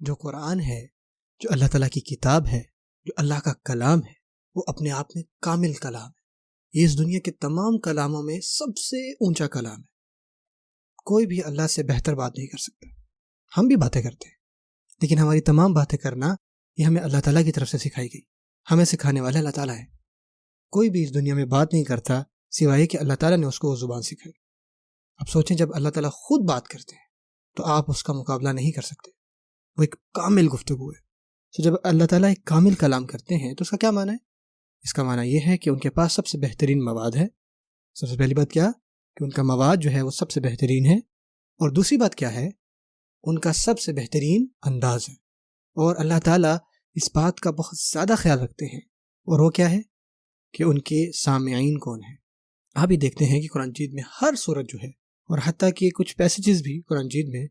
جو قرآن ہے، جو اللہ تعالیٰ کی کتاب ہے، جو اللہ کا کلام ہے، وہ اپنے آپ میں کامل کلام ہے۔ یہ اس دنیا کے تمام کلاموں میں سب سے اونچا کلام ہے۔ کوئی بھی اللہ سے بہتر بات نہیں کر سکتا۔ ہم بھی باتیں کرتے ہیں، لیکن ہماری تمام باتیں کرنا یہ ہمیں اللہ تعالیٰ کی طرف سے سکھائی گئی۔ ہمیں سکھانے والا اللہ تعالیٰ ہے۔ کوئی بھی اس دنیا میں بات نہیں کرتا سوائے کہ اللہ تعالیٰ نے اس کو وہ زبان سکھائی۔ اب سوچیں، جب اللہ تعالیٰ خود بات کرتے ہیں تو آپ اس کا مقابلہ نہیں کر سکتے۔ وہ ایک کامل گفتگو ہے۔ تو جب اللہ تعالیٰ ایک کامل کلام کرتے ہیں تو اس کا کیا معنی ہے؟ اس کا معنی یہ ہے کہ ان کے پاس سب سے بہترین مواد ہے۔ سب سے پہلی بات کیا کہ ان کا مواد جو ہے وہ سب سے بہترین ہے، اور دوسری بات کیا ہے، ان کا سب سے بہترین انداز ہے۔ اور اللہ تعالیٰ اس بات کا بہت زیادہ خیال رکھتے ہیں، اور وہ کیا ہے کہ ان کے سامعین کون ہیں۔ آپ ہی دیکھتے ہیں کہ قرآن مجید میں ہر سورت جو ہے، اور حتیٰ کہ کچھ پیسیجز بھی قرآن مجید میں،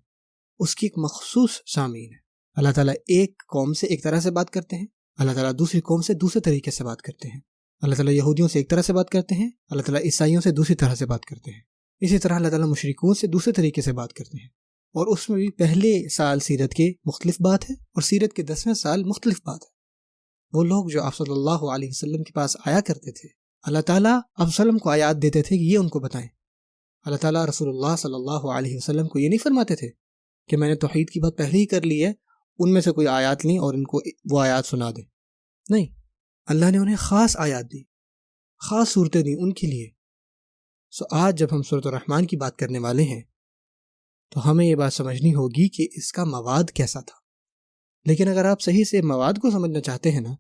اس کی ایک مخصوص سامعین ہے۔ اللہ تعالیٰ ایک قوم سے ایک طرح سے بات کرتے ہیں، اللہ تعالیٰ دوسری قوم سے دوسرے طریقے سے بات کرتے ہیں۔ اللہ تعالیٰ یہودیوں سے ایک طرح سے بات کرتے ہیں، اللہ تعالیٰ عیسائیوں سے دوسری طرح سے بات کرتے ہیں۔ اسی طرح اللہ تعالیٰ مشرکون سے دوسرے طریقے سے بات کرتے ہیں، اور اس میں بھی پہلے سال سیرت کے مختلف بات ہے، اور سیرت کے 10ویں سال مختلف بات ہے۔ وہ لوگ جو آپ صلی اللہ علیہ وسلم کے پاس آیا کرتے تھے، اللہ تعالیٰ آپ وسلم کو آیات دیتے تھے کہ یہ ان کو بتائیں۔ اللہ تعالیٰ رسول اللہ صلی اللہ علیہ وسلم کو یہ نہیں فرماتے تھے کہ میں نے توحید کی بات پہلے ہی کر لی ہے، ان میں سے کوئی آیات لیں اور ان کو وہ آیات سنا دیں۔ نہیں، اللہ نے انہیں خاص آیات دی، خاص صورتیں دی ان کے لیے۔ آج جب ہم سورۃ الرحمن کی بات کرنے والے ہیں تو ہمیں یہ بات سمجھنی ہوگی کہ اس کا مواد کیسا تھا۔ لیکن اگر آپ صحیح سے مواد کو سمجھنا چاہتے ہیں نا،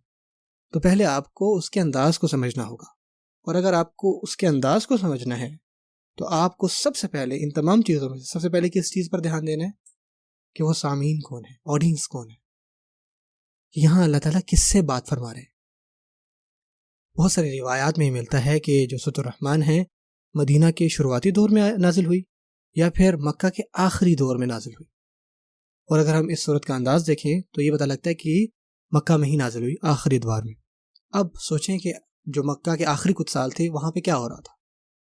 تو پہلے آپ کو اس کے انداز کو سمجھنا ہوگا، اور اگر آپ کو اس کے انداز کو سمجھنا ہے تو آپ کو سب سے پہلے ان تمام چیزوں میں سب سے پہلے کس چیز پر دھیان دینا ہے کہ وہ سامعین کون ہے، آڈینس کون ہے، یہاں اللہ تعالیٰ کس سے بات فرما رہے ہیں۔ بہت ساری روایات میں یہ ملتا ہے کہ جو سورۃ الرحمن ہے مدینہ کے شروعاتی دور میں نازل ہوئی یا پھر مکہ کے آخری دور میں نازل ہوئی، اور اگر ہم اس صورت کا انداز دیکھیں تو یہ پتہ لگتا ہے کہ مکہ میں ہی نازل ہوئی، آخری ادوار میں۔ اب سوچیں کہ جو مکہ کے آخری کچھ سال تھے وہاں پہ کیا ہو رہا تھا۔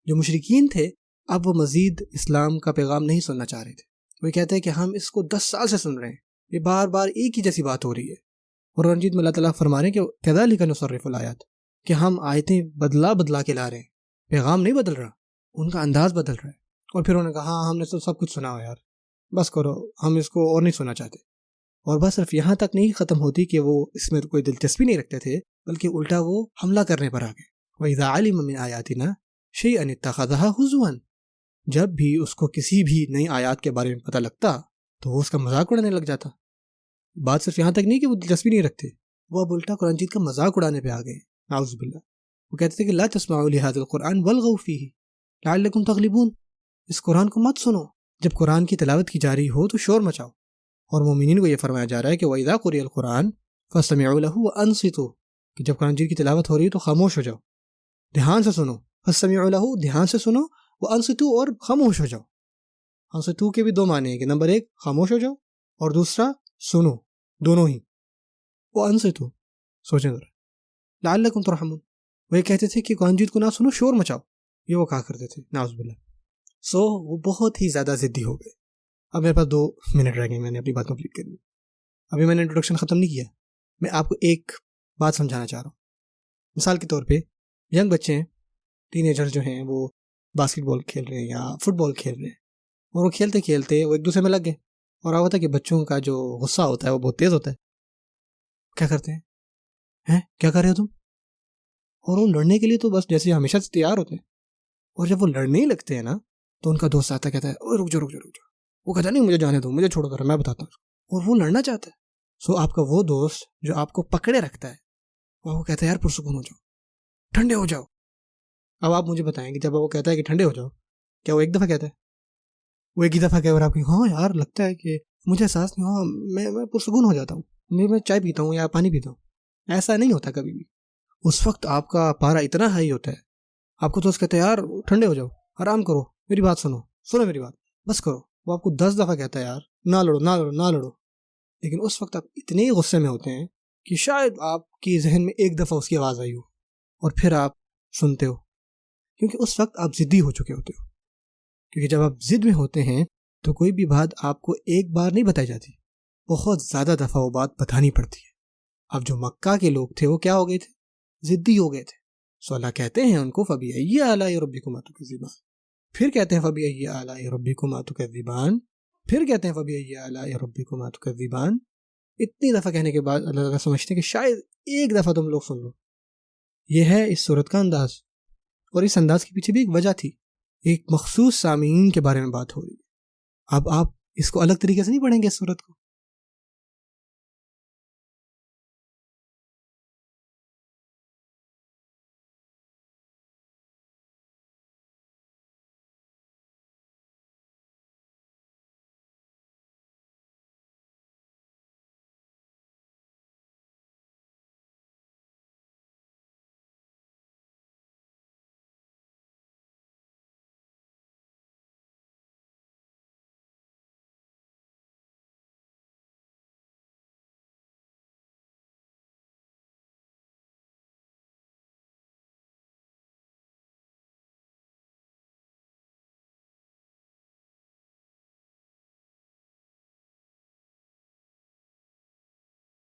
جو مشرکین تھے اب وہ مزید اسلام کا پیغام نہیں سننا چاہ رہے تھے۔ وہ کہتے ہیں کہ ہم اس کو 10 سال سے سن رہے ہیں، یہ بار بار ایک ہی جیسی بات ہو رہی ہے۔ اور قرآن مجید میں اللہ تعالیٰ فرما رہے ہیں کہ کذالک نصرف الآیات، کہ ہم آیتیں بدلا کے لا رہے ہیں، پیغام نہیں بدل رہا، ان کا انداز بدل رہا ہے۔ اور پھر انہوں نے کہا ہاں ہم نے تو سب کچھ سنا ہو یار، بس کرو، ہم اس کو اور نہیں سننا چاہتے۔ اور بس صرف یہاں تک نہیں ختم ہوتی کہ وہ اس میں کوئی دلچسپی نہیں رکھتے تھے، بلکہ الٹا وہ حملہ کرنے پر آ گئے۔ وَإِذَا عَلِمَ مِنْ آيَاتِنَا شَيْئًا اتَّخَذَهَا هُزُوًا، جب بھی اس کو کسی بھی نئی آیات کے بارے میں پتہ لگتا تو وہ اس کا مذاق اڑانے لگ جاتا۔ بات صرف یہاں تک نہیں کہ وہ دلچسپی نہیں رکھتے، وہ اب الٹا قرآن مجید کا مذاق اڑانے پہ آ گئے، نعوذ باللہ۔ وہ کہتے تھے کہ لا تسمعوا لهذا القرآن والغوا فيه لعلكم تغلبون، اس قرآن کو مت سنو، جب قرآن کی تلاوت کی جا رہی ہو تو شور مچاؤ۔ اور مومنین کو یہ فرمایا جا رہا ہے کہ وَإِذَا قُرِئَ الْقُرْآنُ فَاسْتَمِعُوا لَهُ وَأَنصِتُوا، کہ جب قرآن مجید کی تلاوت ہو رہی ہے تو خاموش ہو جاؤ، دھیان سے سنو۔ فَاسْتَمِعُوا لَهُ، دھیان سے سنو، وَأَنصِتُوا، اور خاموش ہو جاؤ۔ انصتوا کے بھی دو معنی ہیں کہ نمبر 1 خاموش ہو جاؤ، اور دوسرا سنو، دونوں ہی۔ وَأَنصِتُوا، سوچیں ذرا، لَعَلَّكُمْ تُرْحَمُونَ، وہ یہ کہتے تھے کہ قرآن مجید کو نہ سنو، شور مچاؤ، یہ وہ کہا کرتے تھے، نعوذ باللہ۔ وہ بہت ہی زیادہ ضدی ہو گئے۔ اب میرے پاس 2 منٹ رہ گئے، میں نے اپنی بات کمپلیٹ کرنی۔ ابھی میں نے انٹروڈکشن ختم نہیں کیا، میں آپ کو ایک بات سمجھانا چاہ رہا ہوں۔ مثال کے طور پہ ینگ بچے ہیں، ٹین ایجر جو ہیں، وہ باسکٹ بال کھیل رہے ہیں یا فٹ بال کھیل رہے ہیں، اور وہ کھیلتے کھیلتے وہ ایک دوسرے میں لگ گئے، اور ہوتا ہے کہ بچوں کا جو غصہ ہوتا ہے وہ بہت تیز ہوتا ہے۔ کیا کرتے ہیں کیا کر رہے ہو تم؟ اور وہ لڑنے کے لیے تو بس جیسے ہمیشہ سے تیار ہوتے ہیں، اور جب وہ لڑنے ہی لگتے ہیں نا تو ان کا دوست آتا کہتا ہے اوہ رک جاؤ، وہ کہتا نہیں مجھے جانے دو، مجھے چھوڑو کر میں بتاتا ہوں، اور وہ لڑنا چاہتا ہے۔ آپ کا وہ دوست جو آپ کو پکڑے رکھتا ہے وہ کہتا ہے یار پرسکون ہو جاؤ، ٹھنڈے ہو جاؤ۔ اب آپ مجھے بتائیں کہ جب وہ کہتا ہے کہ ٹھنڈے ہو جاؤ، کیا وہ ایک دفعہ کہتا ہے؟ وہ ایک ہی دفعہ کہے اور آپ کی ہاں یار لگتا ہے کہ مجھے احساس نہیں ہوا، میں پرسکون ہو جاتا ہوں، میں چائے پیتا ہوں یا پانی پیتا ہوں۔ ایسا نہیں ہوتا کبھی بھی۔ اس وقت آپ کا پارا اتنا ہائی ہوتا ہے، آپ کو دوست کہتا ہے یار ٹھنڈے ہو جاؤ، آرام کرو، میری بات سنو میری بات، بس کرو۔ وہ آپ کو 10 دفعہ کہتا ہے یار نہ لڑو، لیکن اس وقت آپ اتنے غصے میں ہوتے ہیں کہ شاید آپ کی ذہن میں ایک دفعہ اس کی آواز آئی ہو، اور پھر آپ سنتے ہو، کیونکہ اس وقت آپ ضدی ہو چکے ہوتے ہو۔ کیونکہ جب آپ ضد میں ہوتے ہیں تو کوئی بھی بات آپ کو ایک بار نہیں بتائی جاتی، بہت زیادہ دفعہ وہ بات بتانی پڑتی ہے. اب جو مکہ کے لوگ تھے وہ کیا ہو گئے تھے؟ ضدی ہو گئے تھے. سو اللہ کہتے ہیں ان کو فَبِأَيِّ آلَاءِ رَبِّكُمَا تُكَذِّبَانِ، پھر کہتے ہیں فَبِأَيِّ آلَاءِ رَبِّكُمَا تُكَذِّبَانِ، پھر کہتے ہیں فَبِأَيِّ آلَاءِ رَبِّكُمَا تُكَذِّبَانِ. اتنی دفعہ کہنے کے بعد اللہ تعالیٰ سمجھتے ہیں کہ شاید ایک دفعہ تم لوگ سن لو. یہ ہے اس صورت کا انداز، اور اس انداز کے پیچھے بھی ایک وجہ تھی. ایک مخصوص سامعین کے بارے میں بات ہو رہی ہے. اب آپ اس کو الگ طریقے سے نہیں پڑھیں گے اس صورت کو.